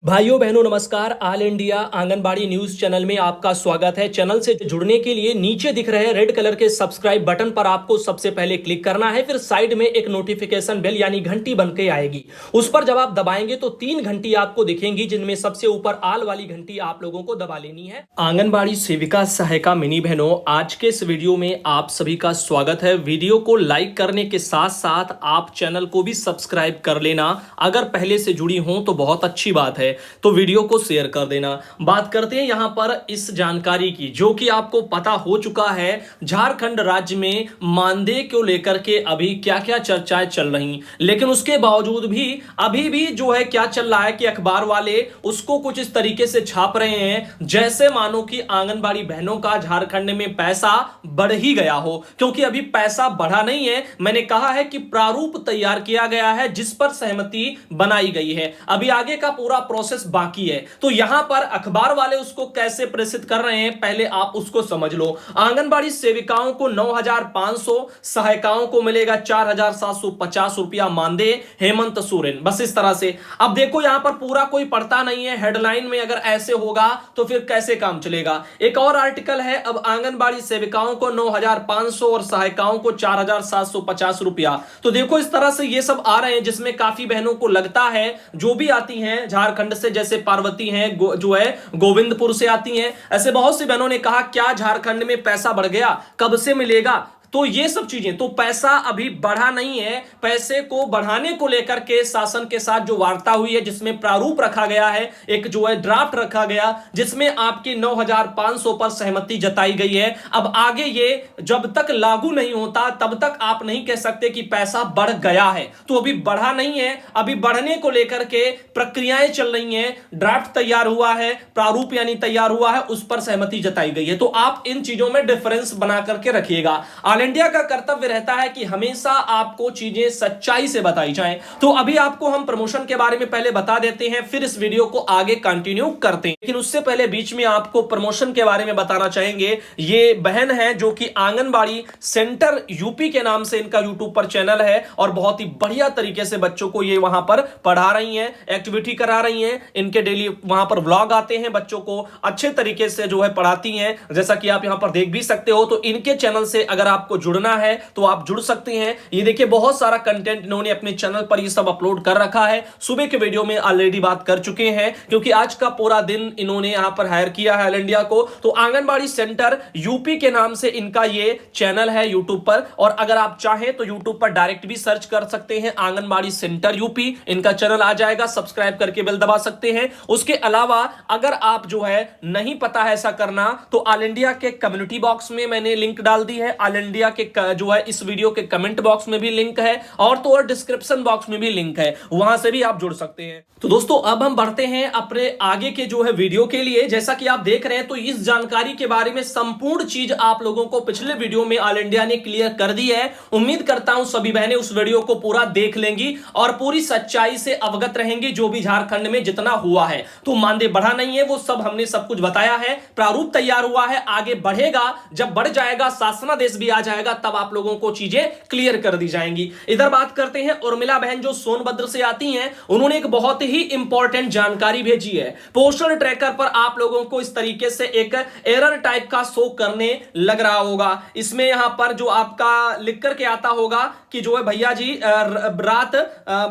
भाइयों बहनों नमस्कार। All India anganwadi news channel में आपका स्वागत है। चैनल से जुड़ने के लिए नीचे दिख रहे रेड कलर के सब्सक्राइब बटन पर आपको सबसे पहले क्लिक करना है। फिर साइड में एक नोटिफिकेशन बेल यानी घंटी बन के आएगी, उस पर जब आप दबाएंगे तो 3 घंटी आपको दिखेंगी, जिनमें सबसे ऊपर आल वाली घंटी आप लोगों को दबा लेनी है। आंगनबाड़ी सेविका सहायिका मिनी बहनों, आज के इस वीडियो में आप सभी का स्वागत है। वीडियो को लाइक करने के साथ साथ आप चैनल को भी सब्सक्राइब कर लेना। अगर पहले से जुड़ी हो तो बहुत अच्छी बात है, तो वीडियो को शेयर कर देना। बात करते हैं यहां पर इस जानकारी की, जो कि आपको पता हो चुका है। झारखंड राज्य में मानदेय को लेकर के अभी क्या क्या चर्चाएं चल रही, लेकिन उसके बावजूद भी अभी भी जो है क्या चल रहा है कि अखबार वाले उसको कुछ इस तरीके से छाप रहे हैं जैसे मानो कि आंगनबाड़ी बहनों का झारखंड में पैसा बढ़ ही गया हो, क्योंकि अभी पैसा बढ़ा नहीं है। मैंने कहा है कि प्रारूप तैयार किया गया है जिस पर सहमति बनाई गई है, अभी आगे का पूरा प्रोसेस बाकी है। तो यहां पर अखबार वाले उसको कैसे प्रेषित कर रहे हैं, पहले आप उसको समझ लो। आंगनबाड़ी सेविकाओं को 9,500, सहायिकाओं को मिलेगा 4,750 रुपया मानदेय, हेमंत सोरेन। बस इस तरह से। अब देखो यहां पर पूरा कोई पढ़ता नहीं है, हेडलाइन में अगर ऐसे होगा तो फिर कैसे काम चलेगा। एक और आर्टिकल है, अब आंगनबाड़ी सेविकाओं को 9,500 और सहायिकाओं को 4,750 रुपया। तो देखो इस तरह से ये सब आ रहे हैं, जिसमें काफी बहनों को लगता है, जो भी आती हैं झारखंड से, जैसे पार्वती हैं जो है गोविंदपुर से आती हैं, ऐसे बहुत सी बहनों ने कहा क्या झारखंड में पैसा बढ़ गया, कब से मिलेगा। तो ये सब चीजें, तो पैसा अभी बढ़ा नहीं है। पैसे को बढ़ाने को लेकर के शासन के साथ जो वार्ता हुई है, जिसमें प्रारूप रखा गया है, एक जो है ड्राफ्ट रखा गया, जिसमें आपकी 9,500 पर सहमति जताई गई है। अब आगे ये जब तक लागू नहीं होता तब तक आप नहीं कह सकते कि पैसा बढ़ गया है। तो अभी बढ़ा नहीं है, अभी बढ़ने को लेकर के प्रक्रियाएं चल रही हैं। ड्राफ्ट तैयार हुआ है, प्रारूप यानी तैयार हुआ है, उस पर सहमति जताई गई है। तो आप इन चीजों में डिफरेंस बना करके रखिएगा। इंडिया का कर्तव्य रहता है कि हमेशा आपको चीजें सच्चाई से बताई जाएं। तो अभी आपको हम प्रमोशन के बारे में पहले बता देते हैं, फिर इस वीडियो को आगे कंटिन्यू करते हैं। लेकिन उससे पहले बीच में आपको प्रमोशन के बारे में बताना चाहेंगे। ये बहन है जो कि आंगनबाड़ी सेंटर यूपी के नाम से इनका यूट्यूब पर चैनल है, और बहुत ही बढ़िया तरीके से बच्चों को ये वहां पर पढ़ा रही हैं, एक्टिविटी करा रही हैं। इनके डेली वहां पर व्लॉग आते हैं, बच्चों को अच्छे तरीके से जो है पढ़ाती हैं, जैसा कि आप यहां पर देख भी सकते हो। तो इनके चैनल से अगर आपको जुड़ना है तो आप जुड़ सकते हैं। ये देखिए बहुत सारा कंटेंट इन्होंने अपने चैनल पर ये सब अपलोड कर रखा है। सुबह के वीडियो में ऑलरेडी बात कर चुके हैं, क्योंकि आज का पूरा दिन इन्होंने यहां पर हायर किया है ऑल इंडिया को। तो आंगनबाड़ी सेंटर यूपी के नाम से इनका ये चैनल है यूट्यूब पर, और अगर आप चाहें तो यूट्यूब पर डायरेक्ट भी सर्च कर सकते हैं, आंगनबाड़ी सेंटर यूपी इनका चैनल आ जाएगा। सब्सक्राइब करके बेल दबा सकते हैं। उसके अलावा अगर आप जो है नहीं पता है ऐसा करना, तो ऑल इंडिया के कम्युनिटी बॉक्स में मैंने लिंक डाल दी है। ऑल इंडिया के जो है इस वीडियो के कमेंट बॉक्स में भी लिंक है, और तो और डिस्क्रिप्शन बॉक्स में भी लिंक है, वहां से भी आप जुड़ सकते हैं। तो दोस्तों अब हम बढ़ते हैं अपने आगे के जो है वीडियो के लिए। जैसा कि आप देख रहे हैं, तो इस जानकारी के बारे में संपूर्ण चीज आप लोगों को पिछले वीडियो में ऑल इंडिया ने क्लियर कर दी है। उम्मीद करता हूं सभी बहनें उस वीडियो को पूरा देख लेंगी और पूरी सच्चाई से अवगत रहेंगी, जो भी झारखंड में जितना हुआ है। तो मानदेय बढ़ा नहीं है, वो सब हमने सब कुछ बताया है। प्रारूप तैयार हुआ है, आगे बढ़ेगा। जब बढ़ जाएगा, शासनादेश भी आ जाएगा, तब आप लोगों को चीजें क्लियर कर दी जाएंगी। इधर बात करते हैं उर्मिला बहन जो सोनभद्र से आती हैं। उन्होंने एक बहुत ही इंपॉर्टेंट जानकारी भेजी है। पोस्टल ट्रैकर पर आप लोगों को इस तरीके से एक एरर टाइप का शो करने लग रहा होगा। इसमें यहां पर जो आपका लिख करके आता होगा कि जो है भैया जी रात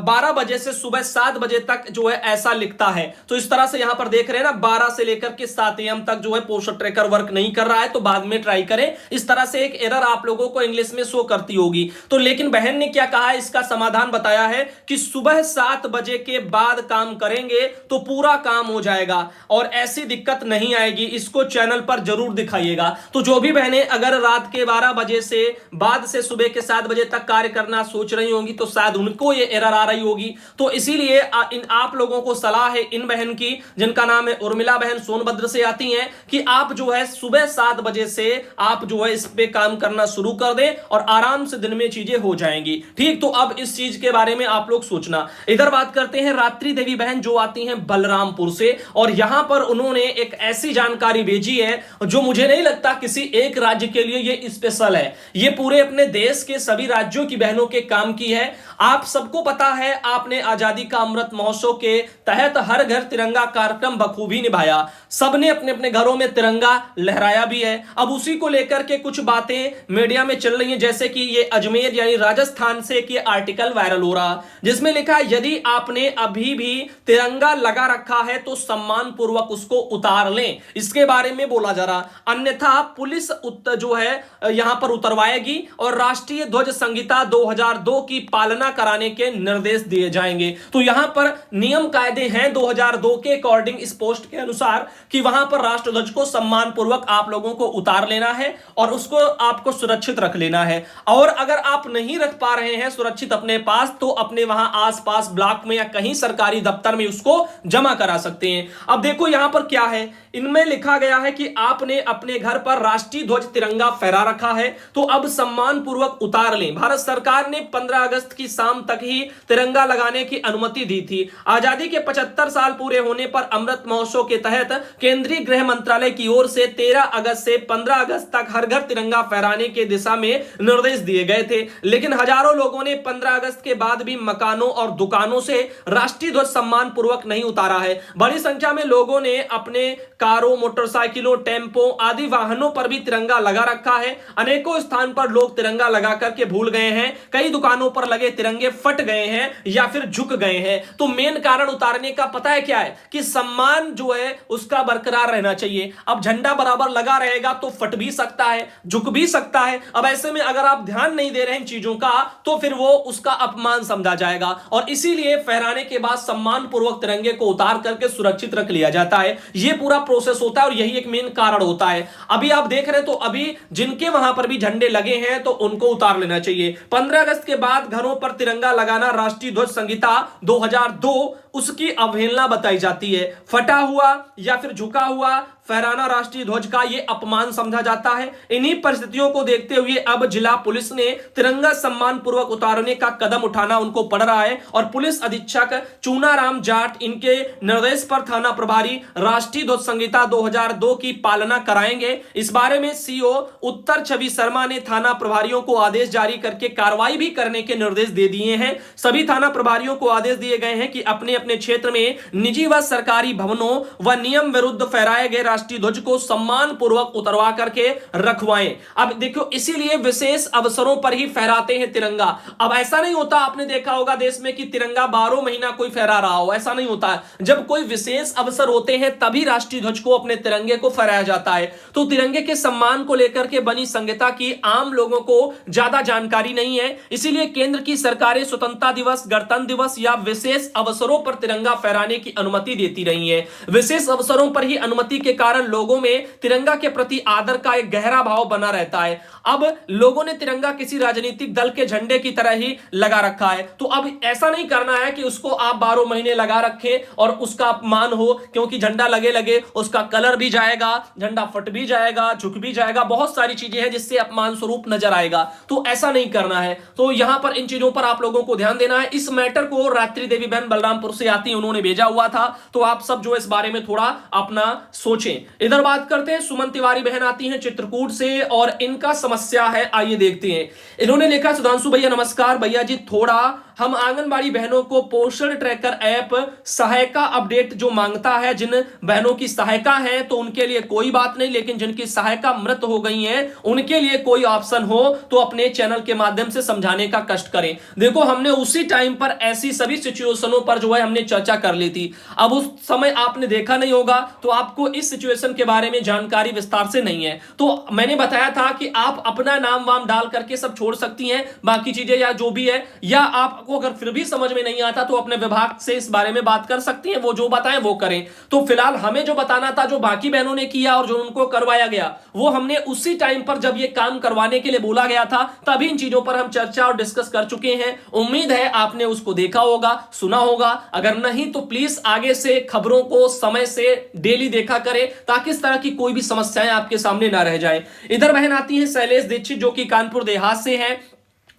12 बजे से सुबह 7 बजे तक जो है ऐसा लिखता है। तो इस तरह से यहां पर देख रहे हैं ना, 12 से लेकर के 7 AM तक जो है पोस्टल ट्रैकर वर्क नहीं कर रहा है, तो बाद में ट्राई करें। इस तरह से एक एरर आप लोगों को इंग्लिश में शो करती होगी। तो लेकिन बहन ने क्या कहा है, इसका समाधान बताया है कि सुबह 7 बजे के बाद काम करेंगे तो पूरा काम हो जाएगा और ऐसी दिक्कत नहीं आएगी। इसको चैनल पर जरूर दिखाइएगा। तो जो भी बहनें अगर रात के 12 बजे से बाद से सुबह के 7 बजे तक कार्य करना सोच रही होंगी, तो शायद उनको ये एरर आ रही होगी। तो इसीलिए इन आप लोगों को सलाह है, इन बहन की जिनका नाम है उर्मिला बहन, सोनभद्र से आती हैं, कि आप जो है सुबह 7 बजे से आप जो है इस पे काम करना शुरू कर दें और आराम से दिन में चीजें हो जाएंगी। ठीक, तो अब इस चीज के बारे में आप लोग सोचना। इधर बात करते हैं रात्रि देवी बहन जो आती हैं बलरामपुर से, और यहां पर उन्होंने एक ऐसी जानकारी भेजी है जो मुझे नहीं लगता किसी एक राज्य के लिए ये स्पेशल है, ये पूरे अपने देश के सभी राज्यों की बहनों के काम की है। आप सबको पता है, आपने आजादी का अमृत महोत्सव के तहत हर घर तिरंगा कार्यक्रम बखूबी निभाया, सबने अपने अपने घरों में तिरंगा लहराया भी है। अब उसी को लेकर के कुछ बातें मीडिया में चल रही हैं, जैसे कि ये अजमेर यानी राजस्थान से एक आर्टिकल वायरल हो रहा जिसमें लिखा है यदि आपने अभी भी तिरंगा लगा रखा है तो सम्मान पूर्वक उसको उतार लें, इसके बारे में बोला जा रहा, अन्यथा पुलिस जो है यहां पर उतरवाएगी और राष्ट्रीय ध्वज संहिता 2002 की पालना कराने के निर्देश दिए जाएंगे। तो यहां पर नियम कायदे हैं 2002 के अकॉर्डिंग इस पोस्ट के अनुसार कि वहां पर राष्ट्रध्वज को सम्मान पूर्वक आप लोगों को उतार लेना है और उसको आपको सुरक्षित रख लेना है। और अगर आप नहीं रख पा रहे हैं सुरक्षित अपने पास, तो अपने वहां आसपास ब्लॉक में या कहीं सरकारी दफ्तर में उसको जमा करा सकते हैं। अब देखो यहां पर क्या है, इनमें लिखा गया है कि आपने अपने घर पर राष्ट्रीय ध्वज तिरंगा फहरा रखा है तो अब सम्मान पूर्वक उतार लें। भारत सरकार ने 15 अगस्त की शाम तक ही तिरंगा लगाने की अनुमति दी थी। आजादी के 75 साल पूरे होने पर अमृत महोत्सव के तहत केंद्रीय गृह मंत्रालय की ओर से 13 अगस्त से 15 अगस्त तक हर घर तिरंगा फहराने के दिशा में निर्देश दिए गए थे, लेकिन हजारों लोगों ने 15 अगस्त के बाद भी मकानों और दुकानों से राष्ट्रीय ध्वज सम्मान पूर्वक नहीं उतारा है। बड़ी संख्या में लोगों ने अपने कारों, मोटरसाइकिलों, टेम्पो आदि वाहनों पर भी तिरंगा लगा रखा है। अनेकों स्थान पर लोग तिरंगा लगा करके भूल गए हैं, कई दुकानों पर लगे तिरंगे फट गए हैं या फिर झुक गए हैं। तो मेन कारण उतारने का पता है क्या है कि सम्मान जो है उसका बरकरार रहना चाहिए। अब झंडा बराबर लगा रहेगा तो फट भी सकता है, झुक भी सकता है। अब ऐसे में अगर आप ध्यान नहीं दे रहे हैं चीजों का तो फिर वो उसका अपमान समझा जाएगा, और इसीलिए फहराने के बाद सम्मान पूर्वक तिरंगे को उतार करके सुरक्षित रख लिया जाता है। यह पूरा प्रोसेस होता है और यही एक मेन कारण होता है। अभी आप देख रहे हैं तो अभी जिनके वहां पर भी झंडे लगे हैं तो उनको उतार लेना चाहिए। 15 अगस्त के बाद घरों पर तिरंगा लगाना राष्ट्रीय ध्वज संहिता 2002 उसकी अवहेलना बताई जाती है। फटा हुआ या फिर झुका हुआ फहराना राष्ट्रीय ध्वज का यह अपमान समझा जाता है। इन्हीं परिस्थितियों को देखते हुए अब जिला पुलिस ने तिरंगा सम्मान पूर्वक उतारने का कदम उठाना उनको पड़ रहा है, और पुलिस अधीक्षक चूनाराम जाट इनके निर्देश पर थाना प्रभारी राष्ट्रीय ध्वज संहिता 2002 की पालना कराएंगे। इस बारे में सीओ उत्तर छवि शर्मा ने थाना प्रभारियों को आदेश जारी करके कार्रवाई भी करने के निर्देश दे दिए हैं। सभी थाना प्रभारियों को आदेश दिए गए हैं कि अपने अपने क्षेत्र में निजी व सरकारी भवनों व नियम विरुद्ध फहराए गए राष्ट्रीय ध्वज को सम्मान पूर्वक उतरवा करके रखवाएं। अब देखो इसीलिए विशेष अवसरों पर ही फहराते हैं तिरंगा। अब ऐसा नहीं होता, आपने देखा होगा देश में कि तिरंगा 12 महीना कोई फहरा रहा हो, ऐसा नहीं होता। जब कोई विशेष अवसर होते हैं तभी राष्ट्रीय ध्वज को, अपने तिरंगे को फहराया जाता है। तो तिरंगे के सम्मान को लेकर के बनी संहिता की आम लोगों को ज्यादा जानकारी नहीं है, इसीलिए केंद्र की सरकारें स्वतंत्रता दिवस, गणतंत्र दिवस या विशेष अवसरों पर तिरंगा फहराने की अनुमति देती रही है। विशेष अवसरों पर ही अनुमति के कारण लोगों में तिरंगा के प्रति आदर का एक गहरा भाव बना रहता है। अब लोगों ने तिरंगा किसी राजनीतिक दल के झंडे की तरह ही लगा रखा है, तो अब ऐसा नहीं करना है कि उसको आप 12 महीने लगा रखें और उसका अपमान हो, क्योंकि झंडा लगे लगे उसका कलर भी जाएगा, झंडा फट भी जाएगा, झुक भी जाएगा, बहुत सारी चीजें हैं जिससे अपमान स्वरूप नजर आएगा। तो ऐसा नहीं करना है। तो यहां पर इन चीजों पर आप लोगों को ध्यान देना है। इस मैटर को रात्रि देवी बहन बलरामपुर से आती उन्होंने भेजा हुआ था, तो आप सब जो इस बारे में थोड़ा अपना सोचें। इधर बात करते हैं, सुमन तिवारी बहन आती हैं चित्रकूट से और इनका समस्या है, आइए देखते हैं। इन्होंने लिखा, सुधांशु भैया नमस्कार भैया जी, थोड़ा हम आंगनबाड़ी बहनों को पोषण ट्रैकर ऐप सहायता अपडेट जो मांगता है, जिन बहनों की सहायता है तो उनके लिए कोई बात नहीं, लेकिन जिनकी सहायता मृत हो गई है उनके लिए कोई ऑप्शन हो तो अपने चैनल के माध्यम से समझाने का कष्ट करें। देखो हमने उसी टाइम पर ऐसी सभी सिचुएशनों पर जो है हमने चर्चा कर ली थी। अब उस समय आपने देखा नहीं होगा तो आपको इस सिचुएशन के बारे में जानकारी विस्तार से नहीं है। तो मैंने बताया था कि आप अपना नाम वाम डाल करके सब छोड़ सकती हैं, बाकी चीजें या जो भी है, या आपको आपको अगर फिर भी समझ में नहीं आता तो अपने विभाग से इस बारे में बात कर सकती हैं, वो जो बताएं वो करें। तो फिलहाल हमें जो बताना था, जो बाकी बहनों ने किया और जो उनको करवाया गया, वो हमने उसी टाइम पर जब ये काम करवाने के लिए बोला गया था तभी इन चीजों पर हम चर्चा और डिस्कस कर चुके हैं। उम्मीद है आपने उसको देखा होगा, सुना होगा। अगर नहीं तो प्लीज आगे से खबरों को समय से डेली देखा करें ताकि इस तरह की कोई भी समस्याएं आपके सामने ना रह जाए। इधर बहन आती है शैलेश दीक्षित, जो कि कानपुर देहात से हैं,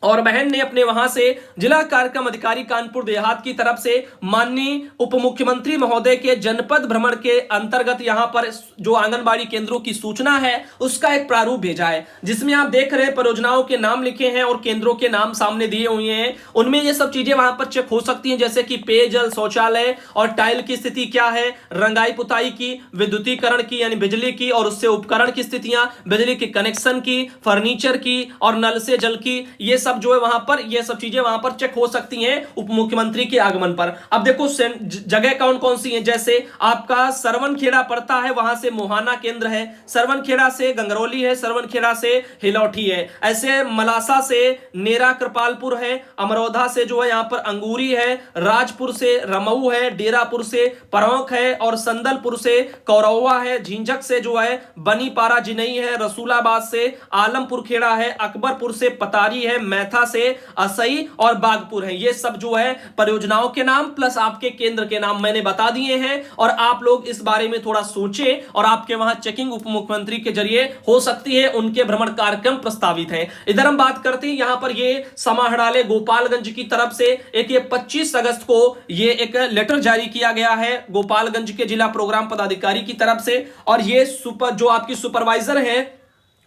और बहन ने अपने वहां से जिला कार्यक्रम अधिकारी कानपुर देहात की तरफ से माननीय उप मुख्यमंत्री महोदय के जनपद भ्रमण के अंतर्गत यहां पर जो आंगनबाड़ी केंद्रों की सूचना है उसका एक प्रारूप भेजा है, जिसमें आप देख रहे हैं परियोजनाओं के नाम लिखे हैं और केंद्रों के नाम सामने दिए हुए हैं। उनमें ये सब चीजें वहां पर चेक हो सकती हैं, जैसे कि पेयजल, शौचालय और टाइल की स्थिति क्या है, रंगाई पुताई की, विद्युतीकरण की यानी बिजली की और उससे उपकरण की स्थितियां, बिजली के कनेक्शन की, फर्नीचर की और नल से जल की, ये सब जो है वहां पर ये सब चीजें वहां पर चेक हो सकती हैं उप मुख्यमंत्री के आगमन पर। अब देखो जगह कौन कौन सी हैं, जैसे आपका सरवनखेड़ा पड़ता है, वहां से मोहाना केंद्र है, सरवनखेड़ा से गंगरौली है, सरवनखेड़ा से हिलौठी है, ऐसे मलासा से नेरा कृपालपुर है, अमरोधा से जो है यहां पर अंगूरी है, राजपुर से रमऊ है, डेरापुर से परौंख है और संदलपुर से कौरवा है, झिंझक से जो है बनीपारा जिनई है, रसूलाबाद से आलमपुर खेड़ा है, अकबरपुर से पतारी है, मैथा से असई और बागपुर है। ये सब जो है परियोजनाओं के नाम प्लस आपके केंद्र के नाम मैंने बता दिए हैं, और आप लोग इस बारे में थोड़ा सोचें और आपके वहां चेकिंग उप मुख्यमंत्री के जरिए हो सकती है, उनके भ्रमण कार्यक्रम प्रस्तावित हैं। इधर हम बात करते हैं यहां पर ये समाहरणालय गोपालगंज की तरफ से एक ये 25 अगस्त को ये एक लेटर जारी किया गया है गोपालगंज के जिला प्रोग्राम पदाधिकारी की तरफ से, और ये जो आपकी सुपरवाइजर है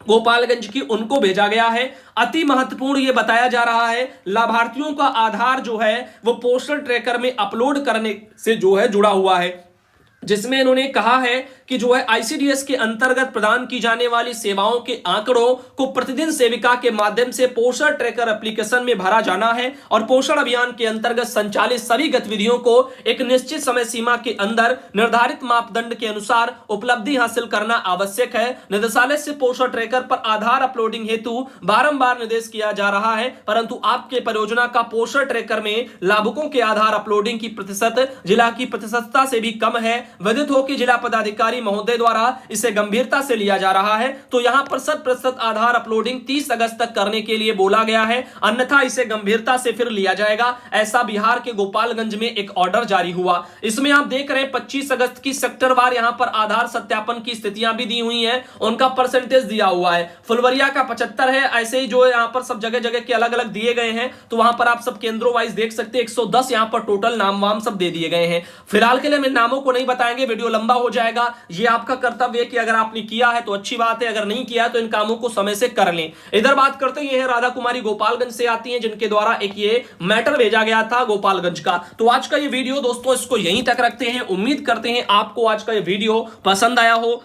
गोपालगंज की, उनको भेजा गया है। अति महत्वपूर्ण ये बताया जा रहा है, लाभार्थियों का आधार जो है वो पोस्टल ट्रैकर में अपलोड करने से जो है जुड़ा हुआ है, जिसमें इन्होंने कहा है कि जो है आईसीडीएस के अंतर्गत प्रदान की जाने वाली सेवाओं के आंकड़ों को प्रतिदिन सेविका के माध्यम से पोषण ट्रैकर एप्लीकेशन में भरा जाना है, और पोषण अभियान के अंतर्गत संचालित सभी गतिविधियों को एक निश्चित समय सीमा के अंदर निर्धारित मापदंड के अनुसार उपलब्धि हासिल करना आवश्यक है। निदेशालय से पोषण ट्रैकर पर आधार अपलोडिंग हेतु बारंबार निर्देश किया जा रहा है, परंतु आपके परियोजना का पोषण ट्रैकर में लाभुकों के आधार अपलोडिंग की प्रतिशत जिला की प्रतिशतता से भी कम है। विदित हो कि जिला पदाधिकारी महोदय द्वारा इसे गंभीरता से लिया जा रहा है, तो यहां पर 100% आधार अपलोडिंग 30 अगस्त तक करने के लिए बोला गया है, अन्यथा इसे गंभीरता से फिर लिया जाएगा। ऐसा बिहार के गोपालगंज में एक ऑर्डर जारी हुआ। इसमें आप देख रहे हैं 25 अगस्त की सेक्टरवार यहां पर आधार सत्यापन की स्थितियां भी दी हुई हैं, उनका परसेंटेज दिया हुआ है। फुलवरिया का 75 है, ऐसे ही जो यहां पर सब जगह जगह के अलग अलग दिए गए हैं, तो वहां पर आप सब केंद्रों वाइज देख सकते हैं। 110 यहां पर टोटल नाम वाम सब दे दिए गए हैं। फिलहाल के लिए हम नामों को नहीं बताएंगे, वीडियो लंबा हो जाएगा। ये आपका कर्तव्य है कि अगर आपने किया है तो अच्छी बात है, अगर नहीं किया है तो इन कामों को समय से कर लें। इधर बात करते हैं, ये है राधा कुमारी गोपालगंज से आती हैं, जिनके द्वारा एक ये मैटर भेजा गया था गोपालगंज का। तो आज का ये वीडियो दोस्तों इसको यहीं तक रखते हैं। उम्मीद करते हैं आपको आज का ये वीडियो पसंद आया हो।